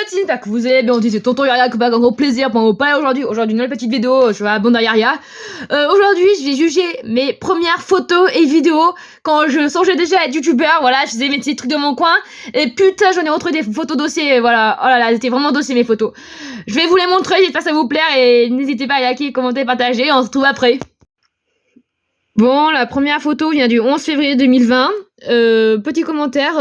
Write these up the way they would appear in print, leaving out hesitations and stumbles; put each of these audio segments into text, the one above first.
petits, j'espère que vous allez bien. On dit c'est tonton Yaria qui va un gros plaisir pour vous parler aujourd'hui une nouvelle petite vidéo sur la bande à Yaria. Aujourd'hui, je vais juger mes premières photos et vidéos quand je songeais déjà à être youtubeur. Voilà, je faisais mes petits trucs de mon coin. Et putain, j'en ai retrouvé des photos dossiers. Voilà, oh là là, c'était vraiment dossier mes photos. Je vais vous les montrer, j'espère que ça vous plaire. Et n'hésitez pas à liker, commenter, partager. On se retrouve après. Bon, la première photo vient du 11 février 2020. Petit commentaire,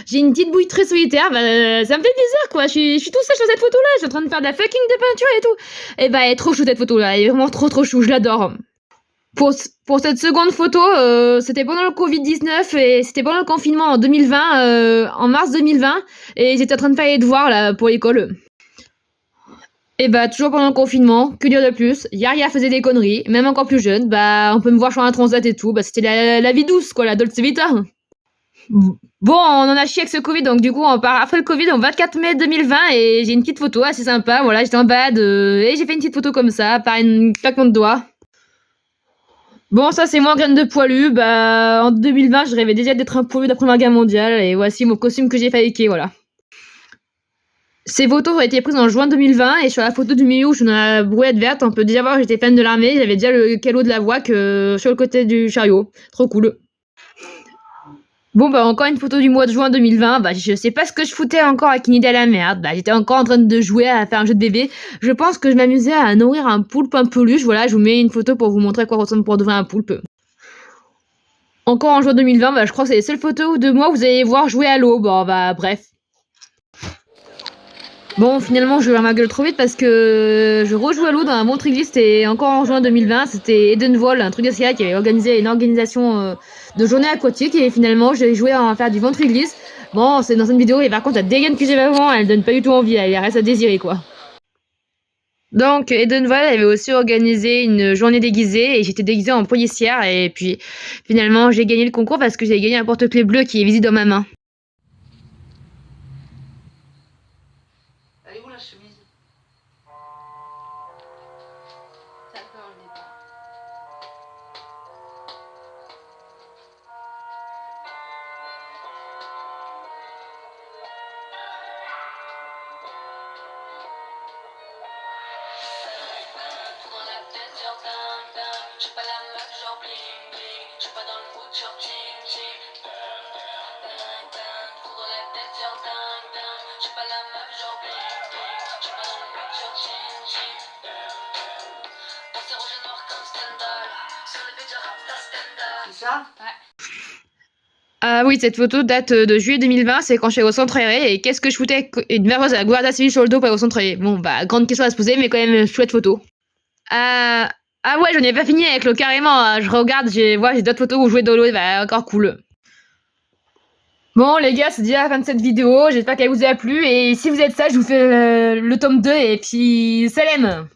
j'ai une petite bouille très solitaire, ça me fait bizarre quoi, je suis tout seul sur cette photo là, je suis en train de faire de la fucking de peinture et tout. Et bah elle est trop chou cette photo là, elle est vraiment trop chou, je l'adore. Pour cette seconde photo, c'était pendant le Covid-19 et c'était pendant le confinement en 2020, en mars 2020, et j'étais en train de faire les devoirs là pour l'école. Et bah toujours pendant le confinement, que dire de plus, Yaria faisait des conneries, même encore plus jeune, bah on peut me voir sur un transat et tout, bah c'était la vie douce quoi, la Dolce Vita. Bon, on en a chié avec ce Covid, donc du coup on part après le Covid, on 24 mai 2020, et j'ai une petite photo assez sympa, voilà, j'étais en balade, et j'ai fait une petite photo comme ça, par une claquement de doigts. Bon, ça c'est moi en graine de poilu, bah en 2020 je rêvais déjà d'être un poilu de la Première Guerre mondiale, et voici mon costume que j'ai fabriqué, voilà. Ces photos ont été prises en juin 2020, et sur la photo du milieu où je suis dans la brouette verte, on peut déjà voir que j'étais fan de l'armée, j'avais déjà le calot de la voix que sur le côté du chariot. Trop cool. Bon bah encore une photo du mois de juin 2020, bah je sais pas ce que je foutais encore avec une idée à la merde, bah j'étais encore en train de jouer à faire un jeu de bébé, je pense que je m'amusais à nourrir un poulpe un peluche, voilà, je vous mets une photo pour vous montrer à quoi ressemble pour de vrai un poulpe. Encore en juin 2020, bah je crois que c'est les seules photos de moi où vous allez voir jouer à l'eau, bon bah bref. Bon, finalement, je vais ma gueule trop vite parce que je rejoue à l'eau dans un ventrigliste, et encore en juin 2020, c'était Edenvol, un truc d'SIA qui avait organisé une organisation de journée aquatique, et finalement, j'ai joué à faire du ventriglisse. Bon, c'est dans une vidéo, et par contre, la dégaine que j'ai avant, elle donne pas du tout envie, elle reste à désirer, quoi. Donc, Edenvol avait aussi organisé une journée déguisée, et j'étais déguisée en policière, et puis finalement, j'ai gagné le concours parce que j'ai gagné un porte-clés bleu qui est visible dans ma main. Elle est où la chemise? T'as peur le départ. Dans la tête genre ding ding, j'suis pas la meuf genre bling bling, j'suis pas dans le mood genre ching ching. Ding ding, trop dans la tête genre ding ding, j'suis pas la meuf genre bling bling, j'suis pas dans le mood genre ching ching. Pensez rouge et noir comme Stendhal, sur le beat genre Rapstar Stendhal. C'est ça? Ouais. Ah oui, cette photo date de juillet 2020, c'est quand je suis au centre aéré, et qu'est-ce que je foutais avec une merveilleuse à la Guardia Civile sur le dos pour aller au centre aéré. Bon, bah, grande question à se poser, mais quand même, chouette photo. Ah ouais, j'en ai pas fini avec l'eau carrément, je regarde, j'ai d'autres photos où je jouais dans l'eau, bah, encore cool. Bon les gars, c'est déjà la fin de cette vidéo, j'espère qu'elle vous a plu, et si vous êtes sage, je vous fais le tome 2, et puis salam.